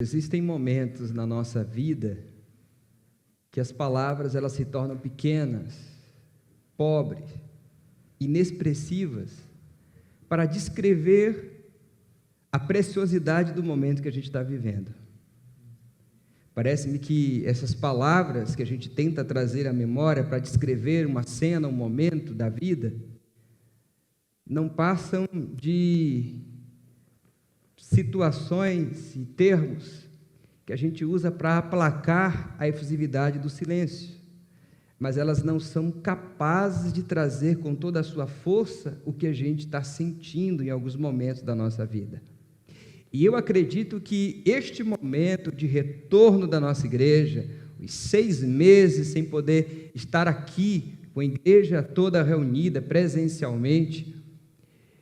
Existem momentos na nossa vida que as palavras elas se tornam pequenas, pobres, inexpressivas, para descrever a preciosidade do momento que a gente está vivendo. Parece-me que essas palavras que a gente tenta trazer à memória para descrever uma cena, um momento da vida, não passam de situações e termos que a gente usa para aplacar a efusividade do silêncio, mas elas não são capazes de trazer com toda a sua força o que a gente está sentindo em alguns momentos da nossa vida. E eu acredito que este momento de retorno da nossa igreja, os 6 meses sem poder estar aqui, com a igreja toda reunida presencialmente,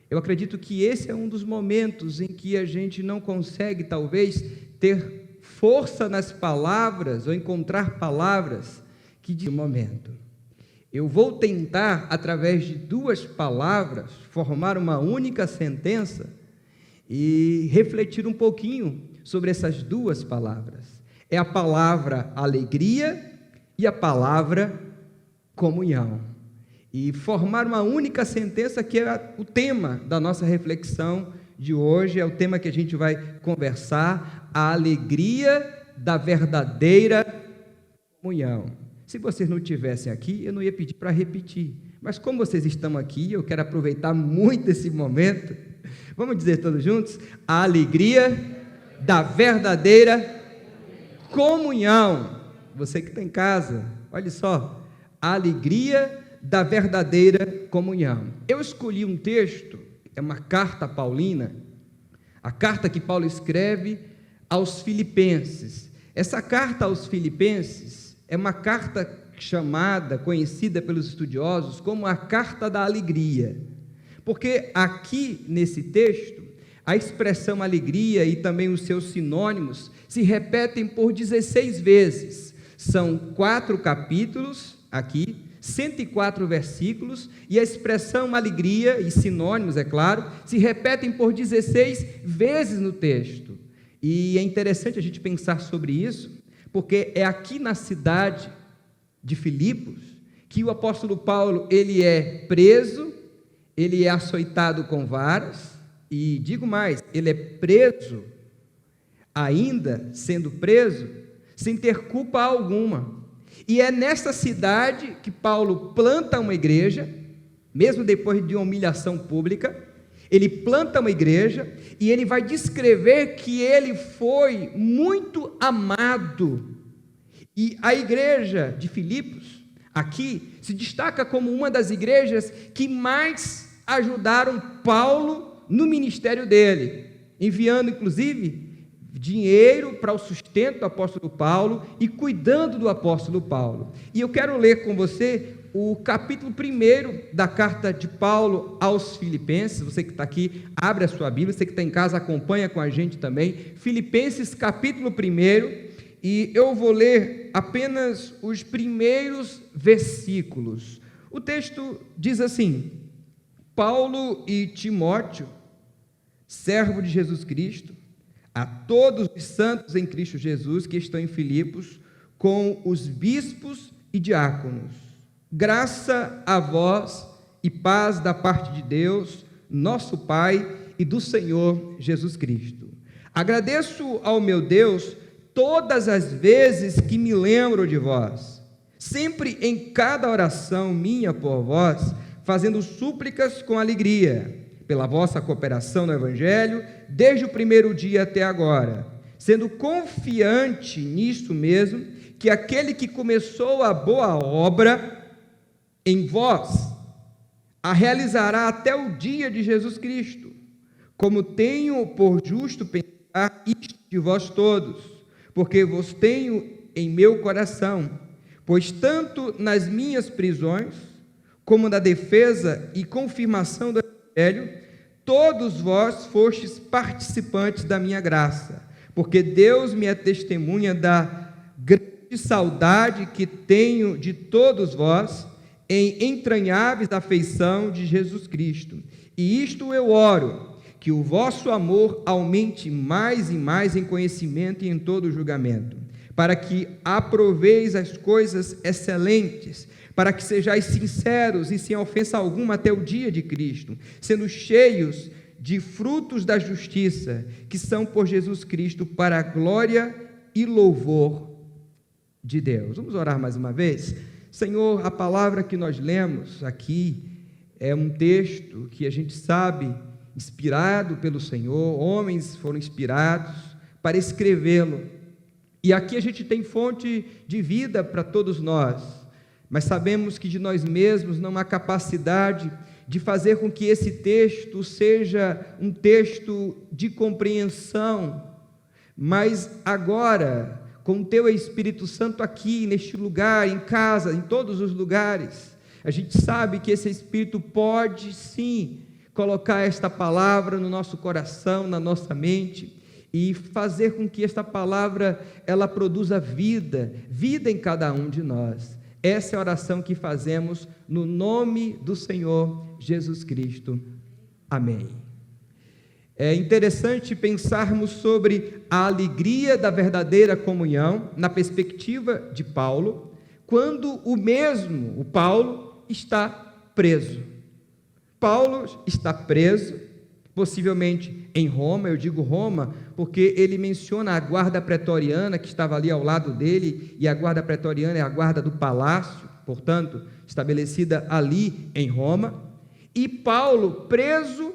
eu acredito que esse é um dos momentos em que a gente não consegue, talvez, ter força nas palavras ou encontrar palavras que dizem o momento. Eu vou tentar, através de 2 palavras, formar uma única sentença e refletir um pouquinho sobre essas 2 palavras. É a palavra alegria e a palavra comunhão. E formar uma única sentença que é o tema da nossa reflexão de hoje, é o tema que a gente vai conversar, a alegria da verdadeira comunhão. Se vocês não estivessem aqui, eu não ia pedir para repetir, mas como vocês estão aqui, eu quero aproveitar muito esse momento. Vamos dizer todos juntos? A alegria da verdadeira comunhão. Você que está em casa, olha só, a alegria da verdadeira comunhão. Eu escolhi um texto, é uma carta paulina, a carta que Paulo escreve aos Filipenses. Essa carta aos Filipenses é uma carta chamada, conhecida pelos estudiosos, como a carta da alegria, porque aqui nesse texto, a expressão alegria e também os seus sinônimos se repetem por 16 vezes, são 4 capítulos aqui, 104 versículos, e a expressão alegria e sinônimos, é claro, se repetem por 16 vezes no texto. E é interessante a gente pensar sobre isso, porque é aqui na cidade de Filipos que o apóstolo Paulo, ele é preso, ele é açoitado com varas, e digo mais, ele é preso, ainda sendo preso, sem ter culpa alguma. E é nessa cidade que Paulo planta uma igreja, mesmo depois de uma humilhação pública, ele planta uma igreja e ele vai descrever que ele foi muito amado. E a igreja de Filipos, aqui, se destaca como uma das igrejas que mais ajudaram Paulo no ministério dele, enviando, inclusive, dinheiro para o sustento do apóstolo Paulo e cuidando do apóstolo Paulo. E eu quero ler com você o capítulo 1 da carta de Paulo aos Filipenses. Você que está aqui, abre a sua Bíblia, você que está em casa, acompanha com a gente também, Filipenses capítulo 1, e eu vou ler apenas os primeiros versículos. O texto diz assim: Paulo e Timóteo, servo de Jesus Cristo, a todos os santos em Cristo Jesus que estão em Filipos, com os bispos e diáconos, graça a vós e paz da parte de Deus, nosso Pai, e do Senhor Jesus Cristo. Agradeço ao meu Deus todas as vezes que me lembro de vós, sempre em cada oração minha por vós, fazendo súplicas com alegria, pela vossa cooperação no Evangelho, desde o primeiro dia até agora, sendo confiante nisso mesmo, que aquele que começou a boa obra em vós, a realizará até o dia de Jesus Cristo, como tenho por justo pensar isto de vós todos, porque vos tenho em meu coração, pois tanto nas minhas prisões, como na defesa e confirmação do Evangelho, todos vós fostes participantes da minha graça, porque Deus me é testemunha da grande saudade que tenho de todos vós, em entranháveis afeição de Jesus Cristo. E isto eu oro, que o vosso amor aumente mais e mais em conhecimento e em todo julgamento, para que aproveis as coisas excelentes, para que sejais sinceros e sem ofensa alguma até o dia de Cristo, sendo cheios de frutos da justiça, que são por Jesus Cristo, para a glória e louvor de Deus. Vamos orar mais uma vez? Senhor, a palavra que nós lemos aqui é um texto que a gente sabe, inspirado pelo Senhor, homens foram inspirados para escrevê-lo, e aqui a gente tem fonte de vida para todos nós, mas sabemos que de nós mesmos não há capacidade de fazer com que esse texto seja um texto de compreensão, mas agora, com o Teu Espírito Santo aqui, neste lugar, em casa, em todos os lugares, a gente sabe que esse Espírito pode sim colocar esta palavra no nosso coração, na nossa mente, e fazer com que esta palavra, ela produza vida em cada um de nós. Essa é a oração que fazemos no nome do Senhor Jesus Cristo. Amém. É interessante pensarmos sobre a alegria da verdadeira comunhão na perspectiva de Paulo, quando o Paulo está preso. Paulo está preso, possivelmente em Roma. Eu digo Roma porque ele menciona a guarda pretoriana que estava ali ao lado dele, e a guarda pretoriana é a guarda do palácio, portanto, estabelecida ali em Roma, e Paulo preso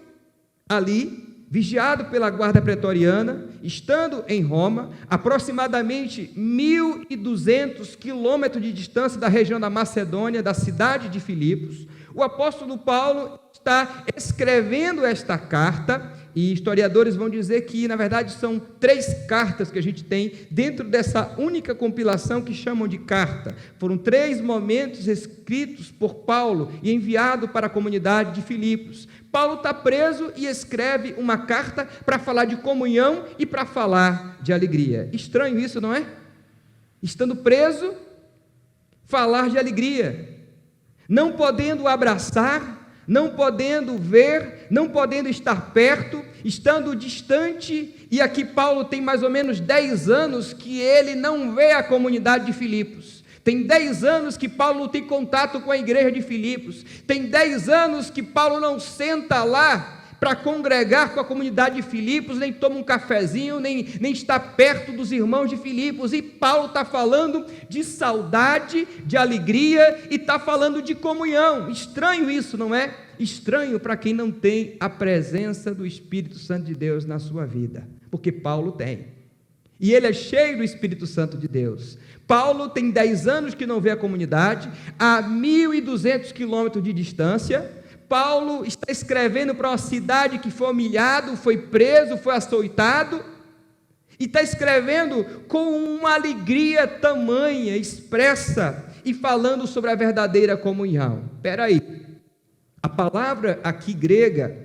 ali, vigiado pela guarda pretoriana, estando em Roma, aproximadamente 1.200 quilômetros de distância da região da Macedônia, da cidade de Filipos. O apóstolo Paulo está escrevendo esta carta, e historiadores vão dizer que, na verdade, são 3 cartas que a gente tem dentro dessa única compilação que chamam de carta. Foram 3 momentos escritos por Paulo e enviado para a comunidade de Filipos. Paulo está preso e escreve uma carta para falar de comunhão e para falar de alegria. Estranho isso, não é? Estando preso, falar de alegria, não podendo abraçar, não podendo ver, não podendo estar perto, estando distante. E aqui Paulo tem mais ou menos 10 anos que ele não vê a comunidade de Filipos. Tem 10 anos que Paulo não tem contato com a igreja de Filipos. Tem 10 anos que Paulo não senta lá para congregar com a comunidade de Filipos, nem toma um cafezinho, nem está perto dos irmãos de Filipos. E Paulo está falando de saudade, de alegria, e está falando de comunhão. Estranho isso, não é? Estranho para quem não tem a presença do Espírito Santo de Deus na sua vida, porque Paulo tem, e ele é cheio do Espírito Santo de Deus. Paulo tem 10 anos que não vê a comunidade, a 1.200 quilômetros de distância. Paulo está escrevendo para uma cidade que foi humilhado, foi preso, foi açoitado, e está escrevendo com uma alegria tamanha, expressa, e falando sobre a verdadeira comunhão. Espera aí, a palavra aqui grega,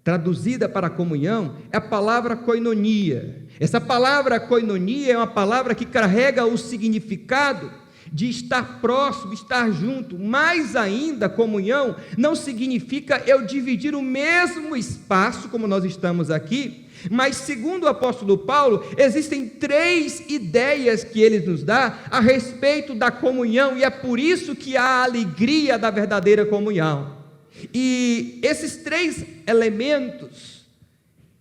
traduzida para comunhão, é a palavra koinonia. Essa palavra koinonia é uma palavra que carrega o significado de estar próximo, estar junto. Mais ainda, comunhão não significa eu dividir o mesmo espaço, como nós estamos aqui, mas segundo o apóstolo Paulo, existem 3 ideias que ele nos dá a respeito da comunhão, e é por isso que há a alegria da verdadeira comunhão. E esses 3 elementos,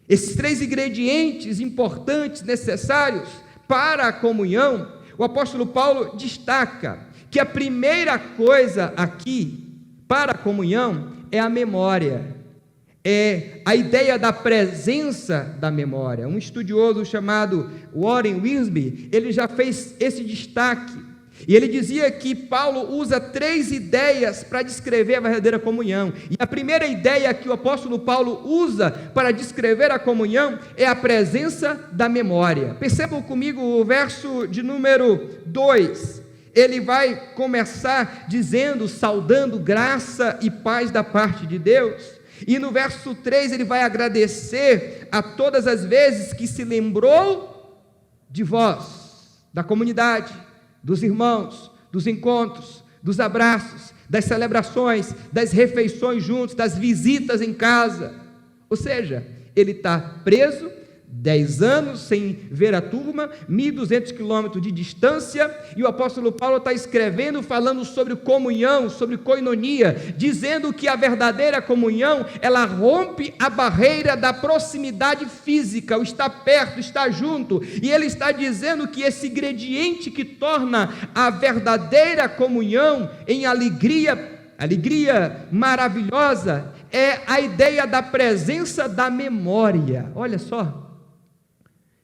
esses 3 ingredientes importantes, necessários para a comunhão, o apóstolo Paulo destaca que a primeira coisa aqui para a comunhão é a memória, é a ideia da presença da memória. Um estudioso chamado Warren Wiersbe, ele já fez esse destaque, e ele dizia que Paulo usa 3 ideias para descrever a verdadeira comunhão, e a primeira ideia que o apóstolo Paulo usa para descrever a comunhão é a presença da memória. Percebam comigo o verso de número 2, ele vai começar dizendo, saudando graça e paz da parte de Deus, e no verso 3 ele vai agradecer a todas as vezes que se lembrou de vós, da comunidade, dos irmãos, dos encontros, dos abraços, das celebrações, das refeições juntos, das visitas em casa. Ou seja, Ele está preso, 10 anos sem ver a turma, 1.200 quilômetros de distância, e o apóstolo Paulo está escrevendo, falando sobre comunhão, sobre koinonia, dizendo que a verdadeira comunhão, ela rompe a barreira da proximidade física, o estar perto, estar junto, e ele está dizendo que esse ingrediente que torna a verdadeira comunhão em alegria maravilhosa, é a ideia da presença da memória. Olha só,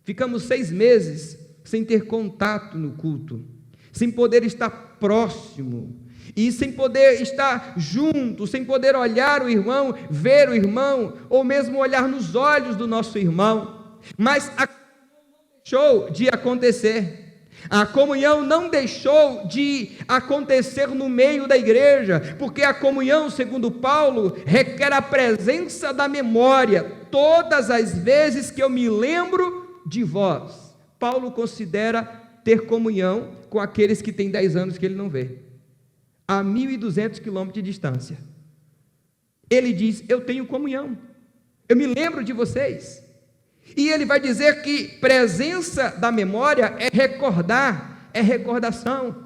ficamos 6 meses sem ter contato no culto, sem poder estar próximo, e sem poder estar junto, sem poder olhar o irmão, ver o irmão, ou mesmo olhar nos olhos do nosso irmão, mas a comunhão não deixou de acontecer. A comunhão não deixou de acontecer no meio da igreja, porque a comunhão, segundo Paulo, requer a presença da memória. Todas as vezes que eu me lembro de vós, Paulo considera ter comunhão com aqueles que têm 10 anos que ele não vê, a 1.200 quilômetros de distância. Ele diz: eu tenho comunhão, eu me lembro de vocês. E ele vai dizer que presença da memória é recordar, é recordação.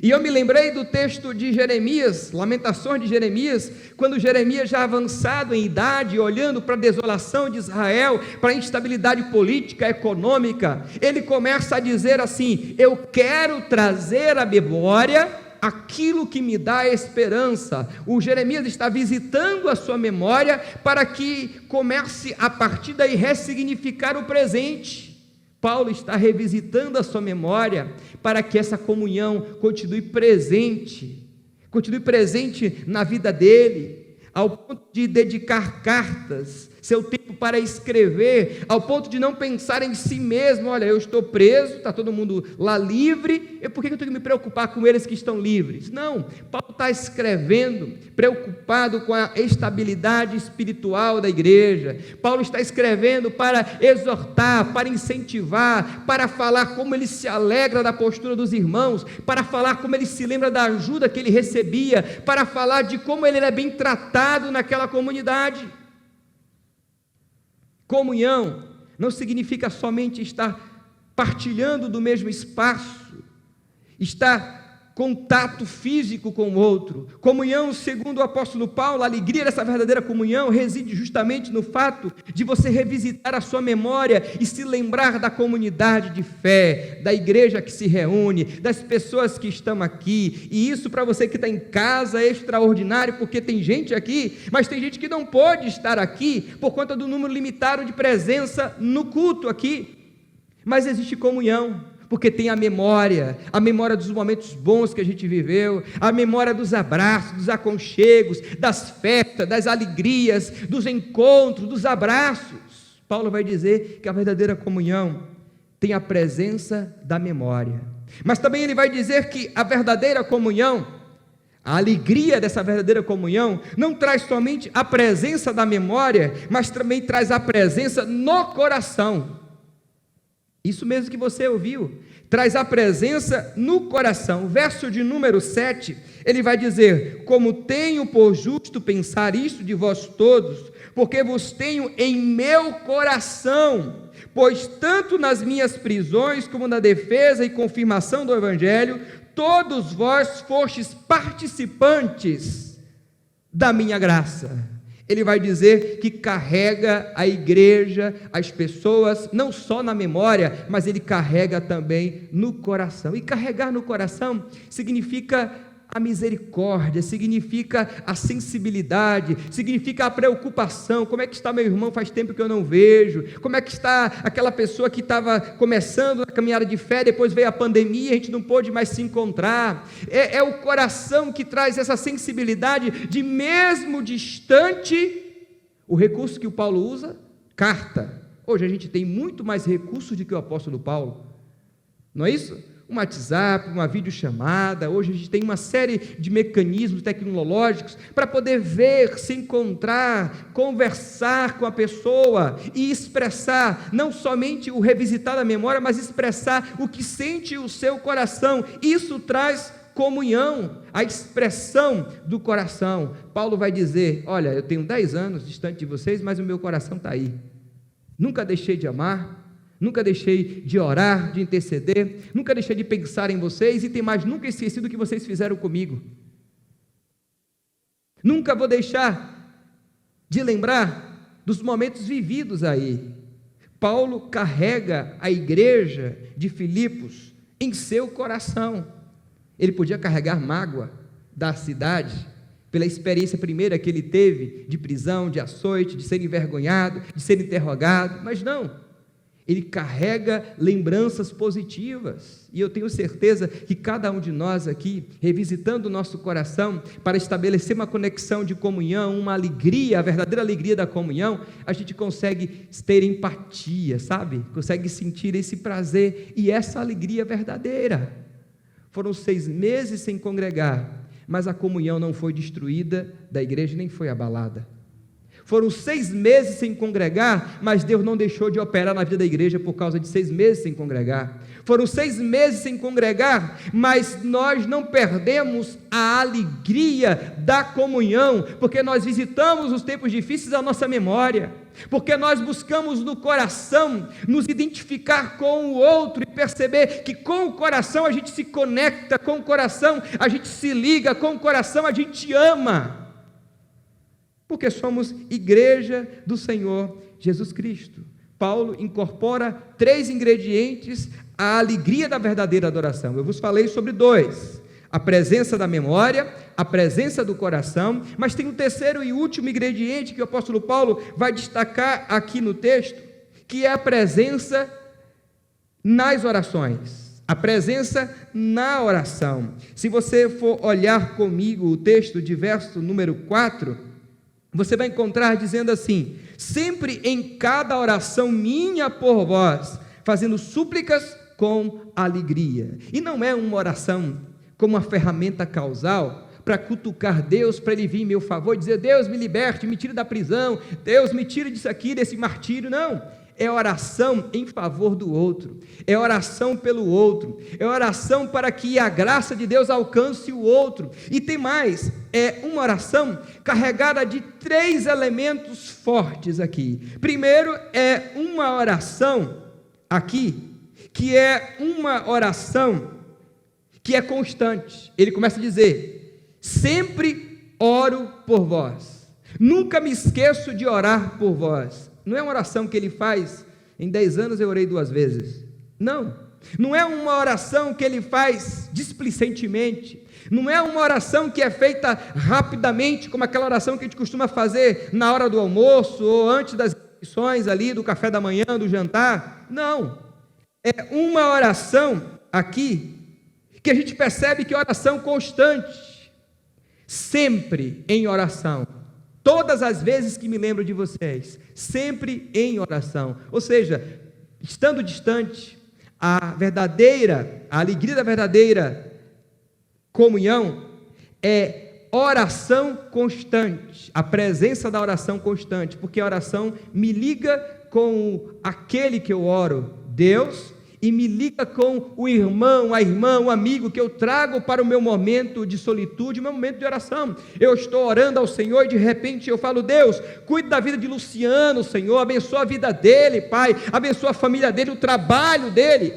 E eu me lembrei do texto de Jeremias, Lamentações de Jeremias, quando Jeremias, já avançado em idade, olhando para a desolação de Israel, para a instabilidade política, econômica, ele começa a dizer assim: eu quero trazer à memória aquilo que me dá esperança. O Jeremias está visitando a sua memória para que comece a partir daí ressignificar o presente. Paulo está revisitando a sua memória para que essa comunhão continue presente na vida dele, ao ponto de dedicar cartas, seu tempo para escrever, ao ponto de não pensar em si mesmo: olha, eu estou preso, está todo mundo lá livre, por que eu tenho que me preocupar com eles que estão livres? Não, Paulo está escrevendo, preocupado com a estabilidade espiritual da igreja. Paulo está escrevendo para exortar, para incentivar, para falar como ele se alegra da postura dos irmãos, para falar como ele se lembra da ajuda que ele recebia, para falar de como ele era bem tratado naquela comunidade. Comunhão não significa somente estar partilhando do mesmo espaço, estar contato físico com o outro. Comunhão, segundo o apóstolo Paulo, a alegria dessa verdadeira comunhão reside justamente no fato de você revisitar a sua memória e se lembrar da comunidade de fé, da igreja que se reúne, das pessoas que estão aqui. E isso, para você que está em casa, é extraordinário, porque tem gente aqui, mas tem gente que não pode estar aqui por conta do número limitado de presença no culto aqui. Mas existe comunhão, porque tem a memória dos momentos bons que a gente viveu, a memória dos abraços, dos aconchegos, das festas, das alegrias, dos encontros, dos abraços. Paulo vai dizer que a verdadeira comunhão tem a presença da memória, mas também ele vai dizer que a verdadeira comunhão, a alegria dessa verdadeira comunhão, não traz somente a presença da memória, mas também traz a presença no coração. Isso mesmo que você ouviu, traz a presença no coração. O verso de número 7, ele vai dizer: como tenho por justo pensar isto de vós todos, porque vos tenho em meu coração, pois tanto nas minhas prisões, como na defesa e confirmação do Evangelho, todos vós fostes participantes da minha graça. Ele vai dizer que carrega a igreja, as pessoas, não só na memória, mas ele carrega também no coração. E carregar no coração significa a misericórdia, significa a sensibilidade, significa a preocupação. Como é que está meu irmão? Faz tempo que eu não vejo. Como é que está aquela pessoa que estava começando a caminhada de fé, depois veio a pandemia, a gente não pôde mais se encontrar. É o coração que traz essa sensibilidade de, mesmo distante, o recurso que o Paulo usa, carta. Hoje a gente tem muito mais recursos do que o apóstolo Paulo, não é isso? Um WhatsApp, uma videochamada. Hoje a gente tem uma série de mecanismos tecnológicos para poder ver, se encontrar, conversar com a pessoa e expressar, não somente o revisitar da memória, mas expressar o que sente o seu coração. Isso traz comunhão, a expressão do coração. Paulo vai dizer: olha, eu tenho 10 anos distante de vocês, mas o meu coração está aí. Nunca deixei de amar, nunca deixei de orar, de interceder, nunca deixei de pensar em vocês, e tem mais, nunca esqueci do que vocês fizeram comigo. Nunca vou deixar de lembrar dos momentos vividos aí. Paulo carrega a igreja de Filipos em seu coração. Ele podia carregar mágoa da cidade, pela experiência primeira que ele teve de prisão, de açoite, de ser envergonhado, de ser interrogado, mas não, ele carrega lembranças positivas, e eu tenho certeza que cada um de nós aqui, revisitando o nosso coração, para estabelecer uma conexão de comunhão, uma alegria, a verdadeira alegria da comunhão, a gente consegue ter empatia, sabe? Consegue sentir esse prazer, e essa alegria verdadeira. Foram 6 meses sem congregar, mas a comunhão não foi destruída da igreja, nem foi abalada. Foram 6 meses sem congregar, mas Deus não deixou de operar na vida da igreja por causa de 6 meses sem congregar. Foram 6 meses sem congregar, mas nós não perdemos a alegria da comunhão, porque nós visitamos os tempos difíceis da nossa memória, porque nós buscamos no coração nos identificar com o outro e perceber que com o coração a gente se conecta, com o coração a gente se liga, com o coração a gente ama, porque somos igreja do Senhor Jesus Cristo. Paulo incorpora 3 ingredientes à alegria da verdadeira adoração. Eu vos falei sobre 2, a presença da memória, a presença do coração, mas tem um terceiro e último ingrediente que o apóstolo Paulo vai destacar aqui no texto, que é a presença nas orações, a presença na oração. Se você for olhar comigo o texto de verso número 4, você vai encontrar dizendo assim: sempre em cada oração minha por vós, fazendo súplicas com alegria. E não é uma oração como uma ferramenta causal para cutucar Deus, para Ele vir em meu favor e dizer: Deus me liberte, me tire da prisão, Deus me tire disso aqui, desse martírio. Não, é oração em favor do outro, é oração pelo outro, é oração para que a graça de Deus alcance o outro. E tem mais, é uma oração carregada de 3 elementos fortes aqui. Primeiro, é uma oração aqui, que é uma oração que é constante. Ele começa a dizer: sempre oro por vós, nunca me esqueço de orar por vós. Não é uma oração que ele faz: em 10 anos eu orei 2 vezes. Não é uma oração que ele faz displicentemente, não é uma oração que é feita rapidamente, como aquela oração que a gente costuma fazer na hora do almoço, ou antes das refeições ali, do café da manhã, do jantar. Não, é uma oração aqui, que a gente percebe que é oração constante, sempre em oração. Todas as vezes que me lembro de vocês, sempre em oração. Ou seja, estando distante, a alegria da verdadeira comunhão é oração constante, a presença da oração constante, porque a oração me liga com aquele que eu oro, Deus, e me liga com o irmão, a irmã, o amigo que eu trago para o meu momento de solitude, o meu momento de oração. Eu estou orando ao Senhor e de repente eu falo: Deus, cuide da vida de Luciano, Senhor, abençoa a vida dele, Pai, abençoa a família dele, o trabalho dele.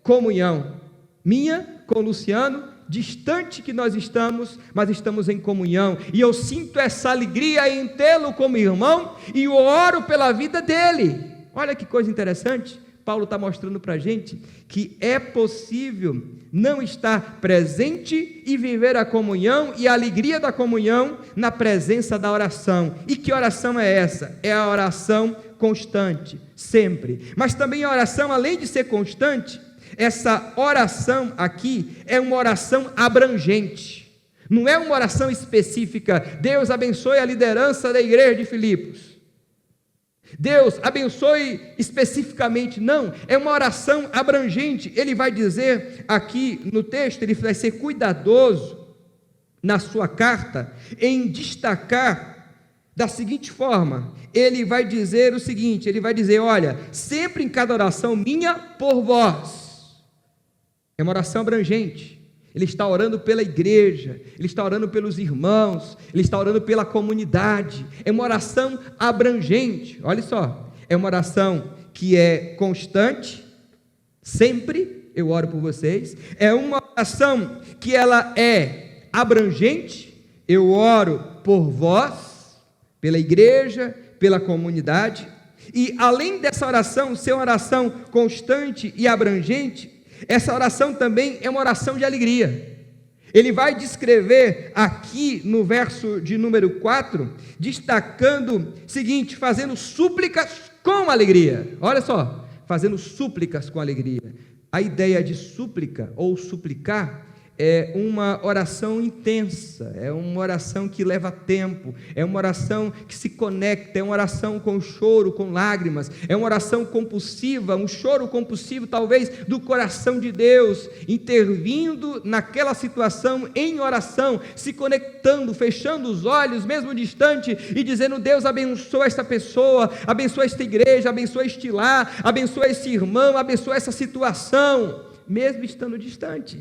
Comunhão minha com Luciano, distante que nós estamos, mas estamos em comunhão, e eu sinto essa alegria em tê-lo como irmão, e eu oro pela vida dele. Olha que coisa interessante. Paulo está mostrando para a gente que é possível não estar presente e viver a comunhão e a alegria da comunhão na presença da oração. E que oração é essa? É a oração constante, sempre. Mas também a oração, além de ser constante, essa oração aqui é uma oração abrangente. Não é uma oração específica: Deus abençoe a liderança da igreja de Filipos, Deus abençoe especificamente. Não, é uma oração abrangente. Ele vai dizer aqui no texto, ele vai ser cuidadoso na sua carta em destacar da seguinte forma: ele vai dizer o seguinte, ele vai dizer: olha, sempre em cada oração minha por vós. É uma oração abrangente. Ele está orando pela igreja, ele está orando pelos irmãos, ele está orando pela comunidade. É uma oração abrangente, olha só, é uma oração que é constante, sempre eu oro por vocês. É uma oração que ela é abrangente, eu oro por vós, pela igreja, pela comunidade. E além dessa oração ser uma oração constante e abrangente, essa oração também é uma oração de alegria. Ele vai descrever aqui no verso de número 4, destacando o seguinte: fazendo súplicas com alegria. Olha só, fazendo súplicas com alegria. A ideia de súplica ou suplicar é uma oração intensa, é uma oração que leva tempo, é uma oração que se conecta, é uma oração com choro, com lágrimas, é uma oração compulsiva, um choro compulsivo talvez do coração de Deus, intervindo naquela situação em oração, se conectando, fechando os olhos, mesmo distante, e dizendo: Deus, abençoa esta pessoa, abençoa esta igreja, abençoa este lar, abençoa esse irmão, abençoa essa situação, mesmo estando distante.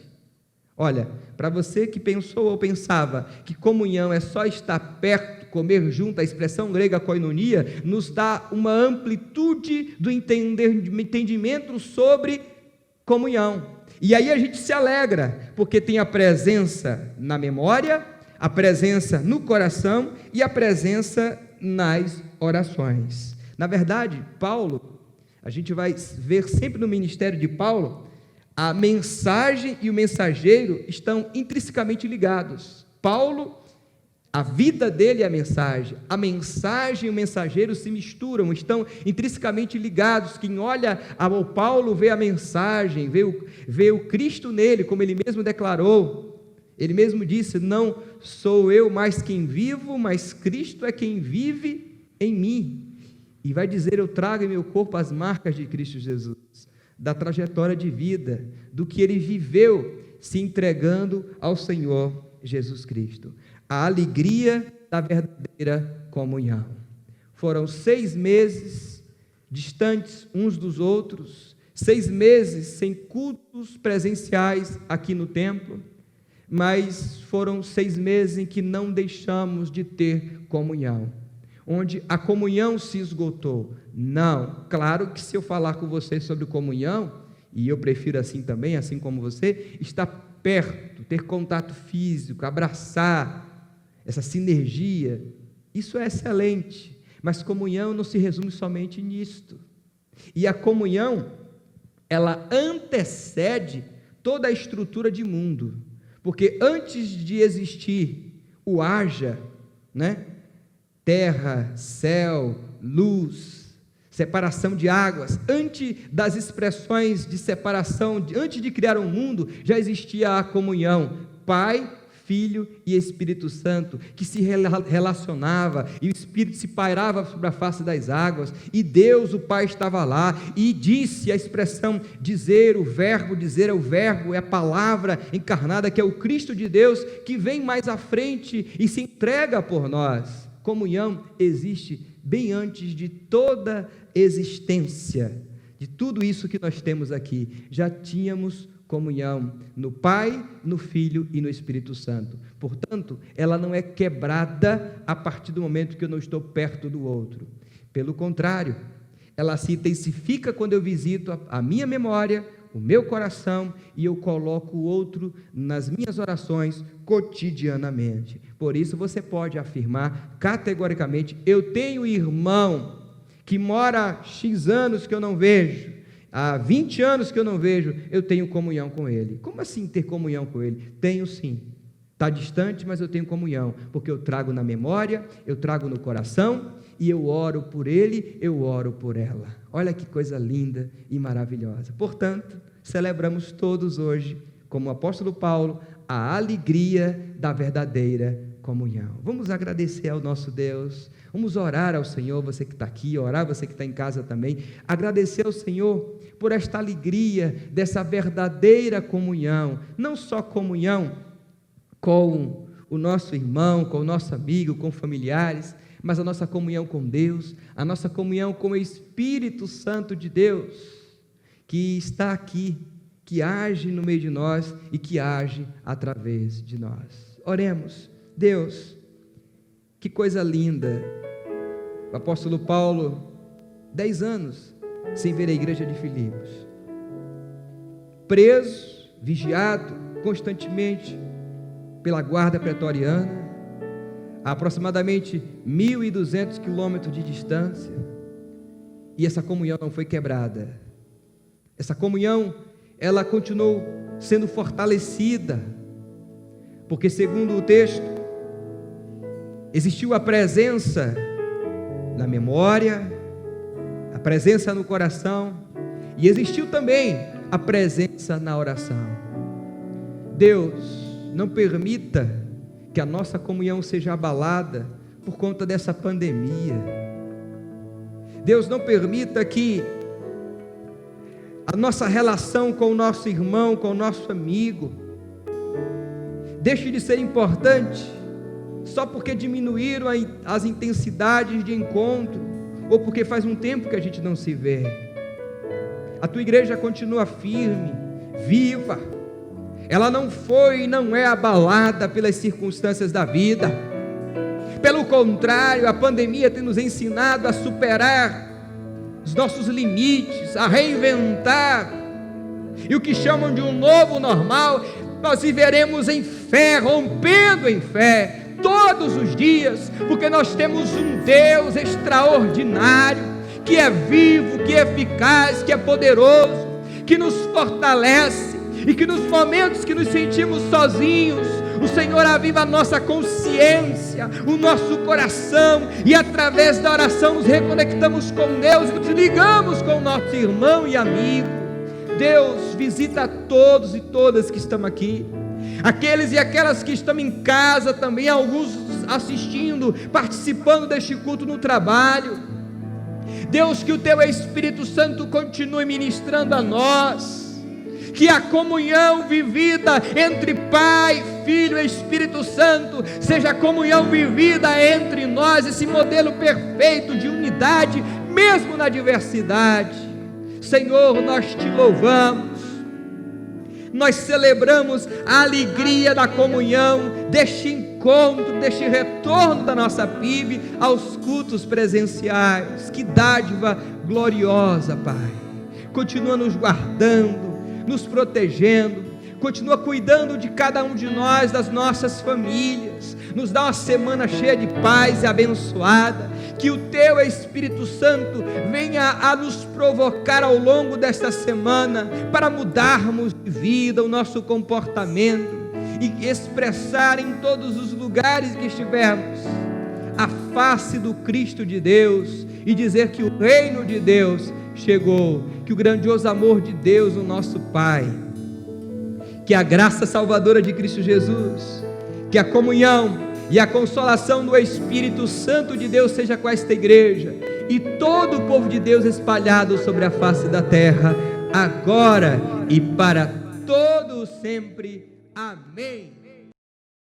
Olha, para você que pensou ou pensava que comunhão é só estar perto, comer junto, a expressão grega koinonia nos dá uma amplitude do entendimento sobre comunhão. E aí a gente se alegra, porque tem a presença na memória, a presença no coração e a presença nas orações. Na verdade, Paulo, a gente vai ver sempre no ministério de Paulo, a mensagem e o mensageiro estão intrinsecamente ligados. Paulo, a vida dele é a mensagem e o mensageiro se misturam, estão intrinsecamente ligados. Quem olha ao Paulo vê a mensagem, vê o Cristo nele, como ele mesmo declarou. Ele mesmo disse: não sou eu mais quem vivo, mas Cristo é quem vive em mim. E vai dizer: eu trago em meu corpo as marcas de Cristo Jesus, da trajetória de vida, do que ele viveu se entregando ao Senhor Jesus Cristo. A alegria da verdadeira comunhão. Foram 6 meses distantes uns dos outros, 6 meses sem cultos presenciais aqui no templo, mas foram 6 meses em que não deixamos de ter comunhão, onde a comunhão se esgotou. Não, claro que se eu falar com você sobre comunhão, e eu prefiro assim também, assim como você, estar perto, ter contato físico, abraçar, essa sinergia, isso é excelente, mas comunhão não se resume somente nisto. E a comunhão, ela antecede toda a estrutura de mundo, porque antes de existir o haja, né? Terra, céu, luz, separação de águas, antes das expressões de separação, antes de criar o mundo, já existia a comunhão, Pai, Filho e Espírito Santo, que se relacionava, e o Espírito se pairava sobre a face das águas, e Deus, o Pai, estava lá, e disse a expressão dizer, o verbo, dizer é o verbo, é a palavra encarnada, que é o Cristo de Deus, que vem mais à frente e se entrega por nós. Comunhão existe bem antes de toda existência, de tudo isso que nós temos aqui, já tínhamos comunhão no Pai, no Filho e no Espírito Santo. Portanto, ela não é quebrada a partir do momento que eu não estou perto do outro. Pelo contrário, ela se intensifica quando eu visito a minha memória, o meu coração, e eu coloco o outro nas minhas orações cotidianamente. Por isso você pode afirmar categoricamente: eu tenho irmão que mora há X anos que eu não vejo, há 20 anos que eu não vejo, eu tenho comunhão com ele. Como assim ter comunhão com ele? Tenho sim. Está distante, mas eu tenho comunhão, porque eu trago na memória, eu trago no coração, e eu oro por ele, eu oro por ela. Olha que coisa linda e maravilhosa. Portanto, celebramos todos hoje, como o apóstolo Paulo, a alegria da verdadeira comunhão. Vamos agradecer ao nosso Deus, vamos orar ao Senhor, você que está aqui, orar você que está em casa também, agradecer ao Senhor por esta alegria dessa verdadeira comunhão, não só comunhão com o nosso irmão, com o nosso amigo, com familiares, mas a nossa comunhão com Deus, a nossa comunhão com o Espírito Santo de Deus, que está aqui que age no meio de nós e que age através de nós. Oremos. Deus, que coisa linda. O apóstolo Paulo, 10 anos sem ver a igreja de Filipos, preso, vigiado constantemente pela guarda pretoriana, a aproximadamente 1.200 quilômetros de distância, e essa comunhão não foi quebrada. Essa comunhão, ela continuou sendo fortalecida, porque segundo o texto, existiu a presença na memória, a presença no coração, e existiu também a presença na oração. Deus, não permita que a nossa comunhão seja abalada por conta dessa pandemia. Deus, não permita que a nossa relação com o nosso irmão, com o nosso amigo, deixe de ser importante só porque diminuíram as intensidades de encontro, ou porque faz um tempo que a gente não se vê. A tua igreja continua firme, viva. Ela não foi e não é abalada pelas circunstâncias da vida. Pelo contrário, a pandemia tem nos ensinado a superar os nossos limites, a reinventar. E o que chamam de um novo normal, nós viveremos em fé, rompendo em fé, todos os dias, porque nós temos um Deus extraordinário, que é vivo, que é eficaz, que é poderoso, que nos fortalece, e que nos momentos que nos sentimos sozinhos, o Senhor aviva a nossa consciência, o nosso coração, e através da oração nos reconectamos com Deus, nos ligamos com o nosso irmão e amigo. Deus, visita todos e todas que estão aqui, aqueles e aquelas que estão em casa também, alguns assistindo, participando deste culto no trabalho. Deus, que o Teu Espírito Santo continue ministrando a nós, que a comunhão vivida entre Pai, Filho e Espírito Santo seja a comunhão vivida entre nós, esse modelo perfeito de unidade, mesmo na diversidade. Senhor, nós Te louvamos, nós celebramos a alegria da comunhão, deste encontro, deste retorno da nossa PIB aos cultos presenciais. Que dádiva gloriosa, Pai. Continua nos guardando, nos protegendo, continua cuidando de cada um de nós, das nossas famílias, nos dá uma semana cheia de paz e abençoada, que o Teu Espírito Santo venha a nos provocar ao longo desta semana, para mudarmos de vida, o nosso comportamento, e expressar em todos os lugares que estivermos, a face do Cristo de Deus, e dizer que o reino de Deus chegou, que o grandioso amor de Deus, o nosso Pai, que a graça salvadora de Cristo Jesus, que a comunhão e a consolação do Espírito Santo de Deus seja com esta igreja e todo o povo de Deus espalhado sobre a face da terra, agora e para todo sempre. Amém.